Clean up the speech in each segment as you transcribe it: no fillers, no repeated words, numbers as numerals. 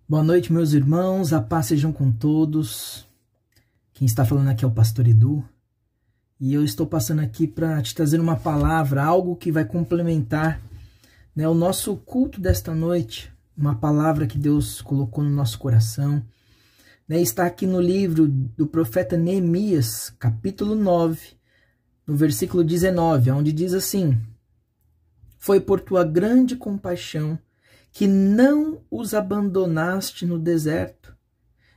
Boa noite, meus irmãos, a paz sejam com todos. Quem está falando aqui é o Pastor Edu, e eu estou passando aqui para te trazer uma palavra, algo que vai complementar, o nosso culto desta noite, uma palavra que Deus colocou no nosso coração. Está aqui no livro do profeta Neemias, capítulo 9, no versículo 19, onde diz assim: Foi por tua grande compaixão que não os abandonaste no deserto.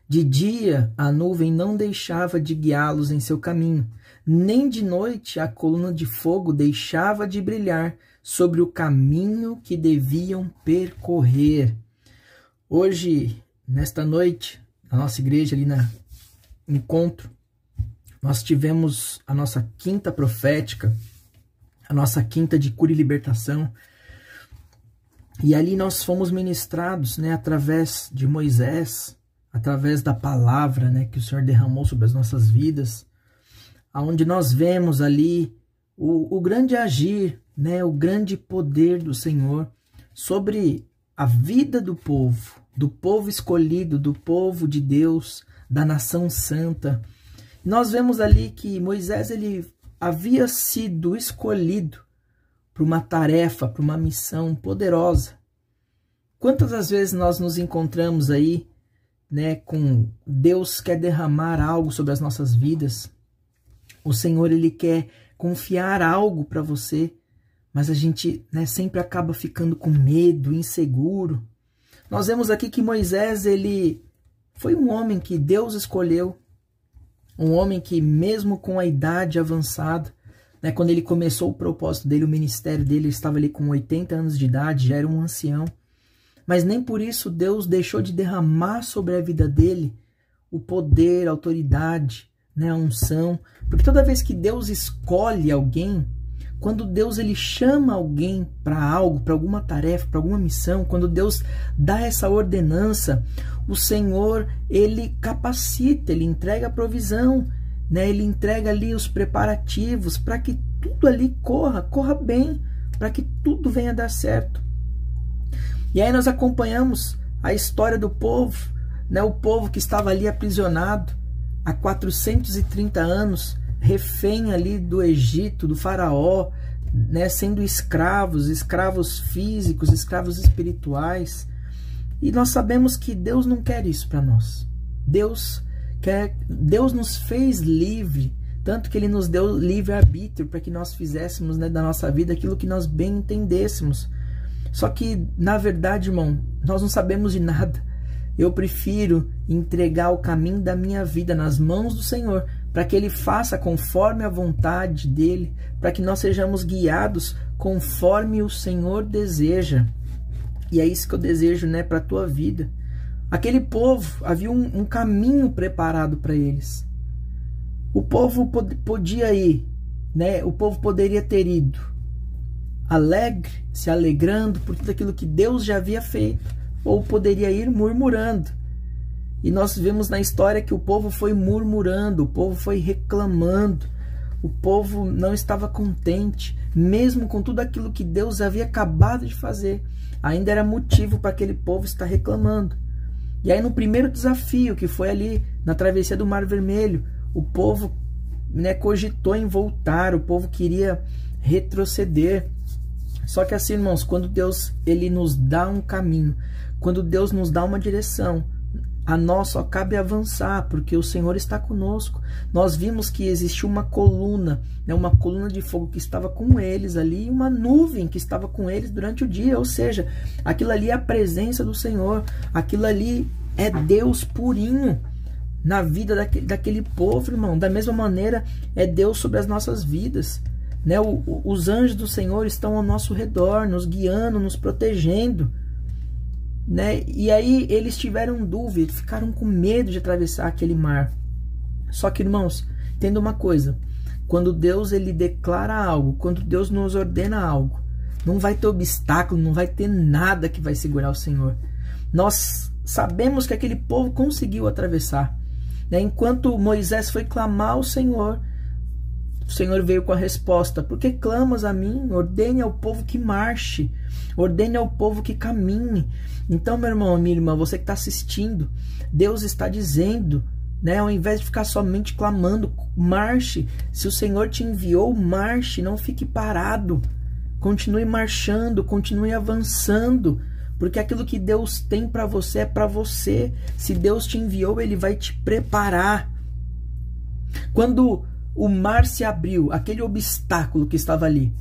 De dia a nuvem não deixava de guiá-los em seu caminho, nem de noite a coluna de fogo deixava de brilhar sobre o caminho que deviam percorrer. Hoje, nesta noite, na nossa igreja, ali na encontro, nós tivemos a nossa quinta profética, a nossa quinta de cura e libertação. E ali nós fomos ministrados, através de Moisés, através da palavra, que o Senhor derramou sobre as nossas vidas, aonde nós vemos ali o grande agir, o grande poder do Senhor sobre a vida do povo escolhido, do povo de Deus, da nação santa. Nós vemos ali que Moisés ele havia sido escolhido para uma tarefa, para uma missão poderosa. Quantas das vezes nós nos encontramos aí, com Deus quer derramar algo sobre as nossas vidas, o Senhor ele quer confiar algo para você, mas a gente sempre acaba ficando com medo, inseguro. Nós vemos aqui que Moisés ele foi um homem que Deus escolheu, um homem que mesmo com a idade avançada, quando ele começou o propósito dele, o ministério dele, ele estava ali com 80 anos de idade, já era um ancião. Mas nem por isso Deus deixou de derramar sobre a vida dele o poder, a autoridade, a unção. Porque toda vez que Deus escolhe alguém, quando Deus ele chama alguém para algo, para alguma tarefa, para alguma missão, quando Deus dá essa ordenança, o Senhor ele capacita, ele entrega a provisão, ele entrega ali os preparativos para que tudo ali corra bem, para que tudo venha a dar certo. E aí nós acompanhamos a história do povo, o povo que estava ali aprisionado há 430 anos, refém ali do Egito, do faraó, sendo escravos físicos, escravos espirituais. E nós sabemos que Deus não quer isso para nós. Deus nos fez livre, tanto que Ele nos deu livre-arbítrio para que nós fizéssemos da nossa vida aquilo que nós bem entendêssemos. Só que, na verdade, irmão, nós não sabemos de nada. Eu prefiro entregar o caminho da minha vida nas mãos do Senhor, para que Ele faça conforme a vontade dEle, para que nós sejamos guiados conforme o Senhor deseja. E é isso que eu desejo, para a tua vida. Aquele povo, havia um caminho preparado para eles. O povo podia ir, o povo poderia ter ido alegre, se alegrando por tudo aquilo que Deus já havia feito, ou poderia ir murmurando. E nós vemos na história que o povo foi murmurando, o povo foi reclamando, o povo não estava contente, mesmo com tudo aquilo que Deus havia acabado de fazer, ainda era motivo para aquele povo estar reclamando. E aí no primeiro desafio, que foi ali na travessia do Mar Vermelho, o povo cogitou em voltar, o povo queria retroceder. Só que assim, irmãos, quando Deus ele nos dá um caminho, quando Deus nos dá uma direção, a nós só cabe avançar, porque o Senhor está conosco. Nós vimos que existiu uma coluna de fogo que estava com eles ali, e uma nuvem que estava com eles durante o dia, ou seja, aquilo ali é a presença do Senhor, aquilo ali é Deus purinho na vida daquele povo, irmão. Da mesma maneira, é Deus sobre as nossas vidas. Os anjos do Senhor estão ao nosso redor, nos guiando, nos protegendo. E aí eles tiveram dúvida, ficaram com medo de atravessar aquele mar. Só que, irmãos, entenda uma coisa: quando Deus ele declara algo, quando Deus nos ordena algo, não vai ter obstáculo, não vai ter nada que vai segurar o Senhor. Nós sabemos que aquele povo conseguiu atravessar. Enquanto Moisés foi clamar ao Senhor, o Senhor veio com a resposta: por que clamas a mim? Ordene ao povo que marche, ordene ao povo que caminhe. Então, meu irmão, minha irmã, você que está assistindo, Deus está dizendo, né, ao invés de ficar somente clamando, marche. Se o Senhor te enviou, marche, não fique parado. Continue marchando, continue avançando, porque aquilo que Deus tem para você é para você. Se Deus te enviou, Ele vai te preparar. Quando o mar se abriu, aquele obstáculo que estava ali,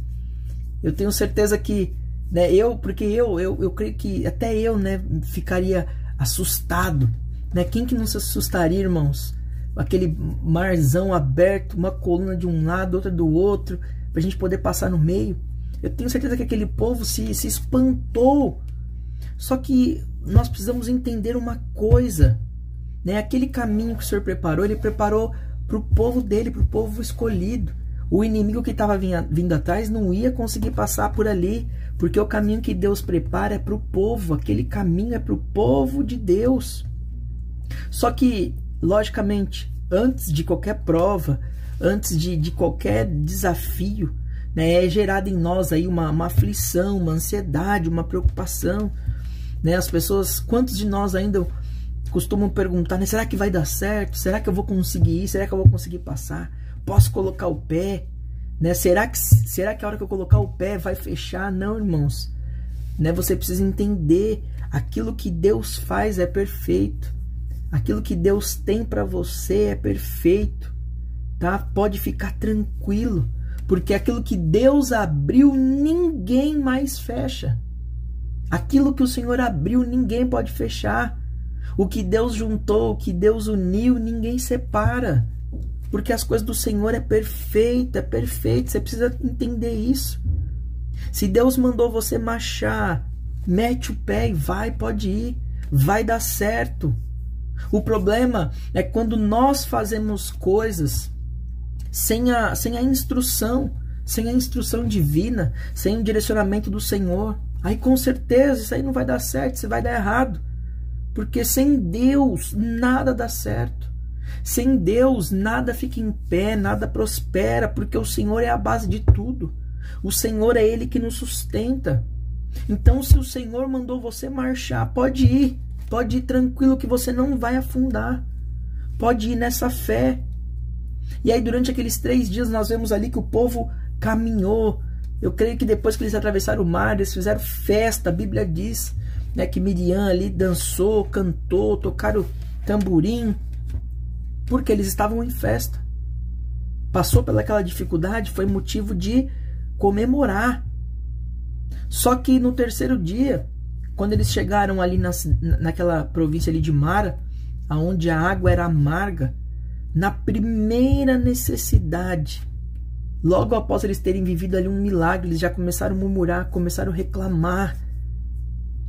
eu tenho certeza que, né, eu creio que até eu, né, ficaria assustado, né? Quem que não se assustaria, irmãos? Aquele marzão aberto, uma coluna de um lado, outra do outro, para a gente poder passar no meio. Eu tenho certeza que aquele povo se espantou. Só que nós precisamos entender uma coisa, né? Aquele caminho que o Senhor preparou, Ele preparou para o povo dele, para o povo escolhido. O inimigo que estava vindo atrás não ia conseguir passar por ali, porque o caminho que Deus prepara é para o povo. Aquele caminho é para o povo de Deus. Só que, logicamente, antes de qualquer prova, antes de qualquer desafio, né, é gerada em nós aí uma aflição, uma ansiedade, uma preocupação, né? As pessoas, quantos de nós ainda costumam perguntar, né, será que vai dar certo? Será que eu vou conseguir ir? Será que eu vou conseguir passar? Posso colocar o pé? Né? Será que a hora que eu colocar o pé vai fechar? Não, irmãos. Né? Você precisa entender, aquilo que Deus faz é perfeito. Aquilo que Deus tem para você é perfeito. Tá? Pode ficar tranquilo. Porque aquilo que Deus abriu, ninguém mais fecha. Aquilo que o Senhor abriu, ninguém pode fechar. O que Deus juntou, o que Deus uniu, ninguém separa. Porque as coisas do Senhor é perfeito, é perfeito. Você precisa entender isso. Se Deus mandou você marchar, mete o pé e vai, pode ir. Vai dar certo. O problema é quando nós fazemos coisas sem a instrução divina, sem o direcionamento do Senhor. Aí com certeza isso aí não vai dar certo, isso vai dar errado. Porque sem Deus nada dá certo. Sem Deus nada fica em pé, nada prospera, porque o Senhor é a base de tudo. O Senhor é Ele que nos sustenta. Então, se o Senhor mandou você marchar, pode ir tranquilo que você não vai afundar. Pode ir nessa fé. E aí durante aqueles 3 dias nós vemos ali que o povo caminhou. Eu creio que depois que eles atravessaram o mar, eles fizeram festa. A Bíblia diz, né, que Miriam ali dançou, cantou, tocaram tamborim, porque eles estavam em festa. Passou pelaquela dificuldade, foi motivo de comemorar. Só que no 3º dia, quando eles chegaram ali naquela província ali de Mara, onde a água era amarga, na primeira necessidade, logo após eles terem vivido ali um milagre, eles já começaram a murmurar, começaram a reclamar.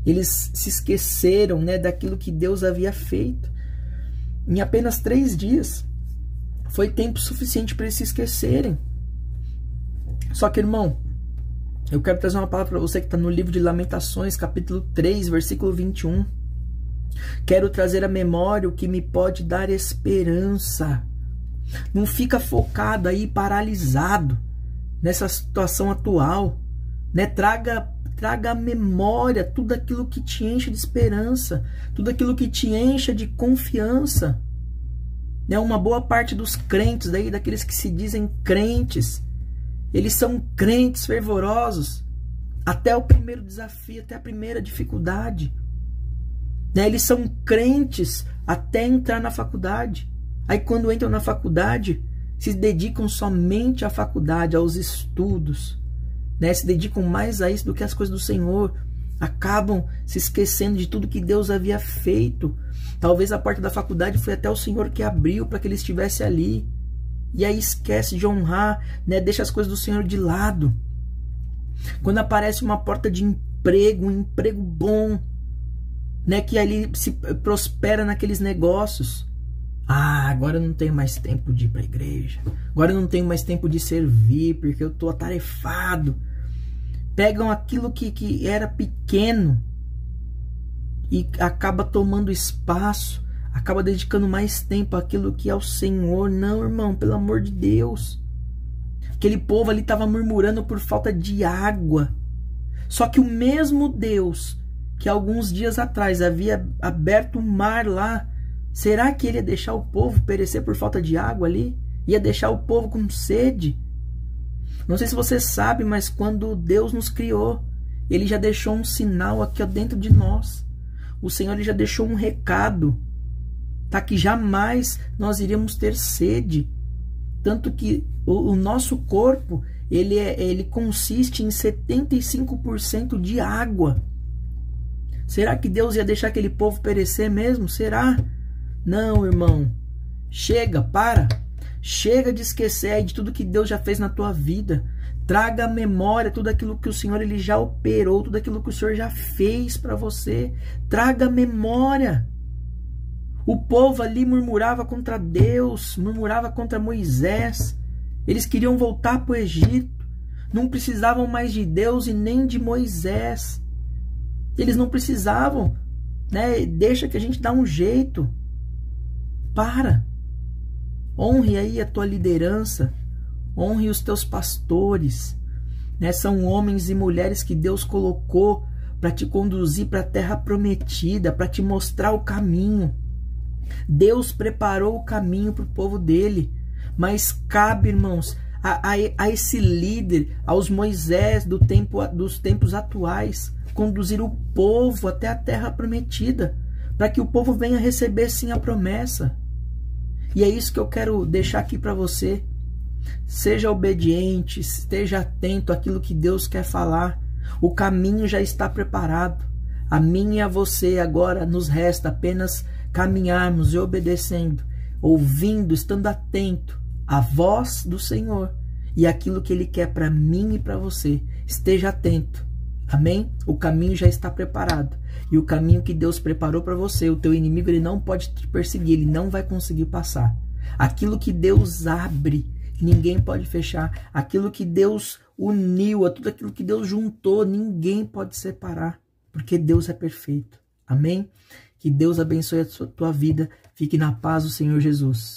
Eles se esqueceram, né, daquilo que Deus havia feito. Em apenas 3 dias, foi tempo suficiente para eles se esquecerem. Só que, irmão, eu quero trazer uma palavra para você que está no livro de Lamentações, capítulo 3, versículo 21. Quero trazer à memória o que me pode dar esperança. Não fica focado aí, paralisado nessa situação atual, né? Traga à memória tudo aquilo que te enche de esperança, tudo aquilo que te enche de confiança. Né? Uma boa parte dos crentes, daqueles que se dizem crentes, eles são crentes fervorosos até o primeiro desafio, até a primeira dificuldade. Né? Eles são crentes até entrar na faculdade. Aí quando entram na faculdade, se dedicam somente à faculdade, aos estudos. Né? Se dedicam mais a isso do que às coisas do Senhor. Acabam se esquecendo de tudo que Deus havia feito. Talvez a porta da faculdade foi até o Senhor que abriu para que ele estivesse ali. E aí esquece de honrar, né? Deixa as coisas do Senhor de lado. Quando aparece uma porta de emprego, um emprego bom, né? Que ali se prospera naqueles negócios. Ah, agora eu não tenho mais tempo de ir para a igreja. Agora eu não tenho mais tempo de servir, porque eu estou atarefado. Pegam aquilo que era pequeno e acaba tomando espaço, acaba dedicando mais tempo àquilo que é o Senhor. Não, irmão, pelo amor de Deus. Aquele povo ali estava murmurando por falta de água. Só que o mesmo Deus que alguns dias atrás havia aberto o mar lá, será que ele ia deixar o povo perecer por falta de água ali? Ia deixar o povo com sede? Não sei se você sabe, mas quando Deus nos criou, ele já deixou um sinal aqui dentro de nós. O Senhor ele já deixou um recado, tá? Que jamais nós iríamos ter sede. Tanto que o nosso corpo, ele consiste em 75% de água. Será que Deus ia deixar aquele povo perecer mesmo? Será? Não, irmão. Chega, para. Chega de esquecer de tudo que Deus já fez na tua vida. Traga à memória tudo aquilo que o Senhor ele já operou, tudo aquilo que o Senhor já fez para você. Traga à memória. O povo ali murmurava contra Deus, murmurava contra Moisés. Eles queriam voltar para o Egito. Não precisavam mais de Deus e nem de Moisés. Eles não precisavam, né? Deixa que a gente dá um jeito. Para. Honre aí a tua liderança. Honre os teus pastores. Né? São homens e mulheres que Deus colocou para te conduzir para a terra prometida, para te mostrar o caminho. Deus preparou o caminho para o povo dele. Mas cabe, irmãos, a esse líder, aos Moisés dos tempos atuais, conduzir o povo até a terra prometida, para que o povo venha receber sim a promessa. E é isso que eu quero deixar aqui para você. Seja obediente, esteja atento àquilo que Deus quer falar. O caminho já está preparado. A mim e a você agora nos resta apenas caminharmos e obedecendo, ouvindo, estando atento à voz do Senhor e aquilo que Ele quer para mim e para você. Esteja atento. Amém? O caminho já está preparado. E o caminho que Deus preparou para você, o teu inimigo, ele não pode te perseguir, ele não vai conseguir passar. Aquilo que Deus abre, ninguém pode fechar. Aquilo que Deus uniu, tudo aquilo que Deus juntou, ninguém pode separar, porque Deus é perfeito. Amém? Que Deus abençoe a tua vida. Fique na paz do Senhor Jesus.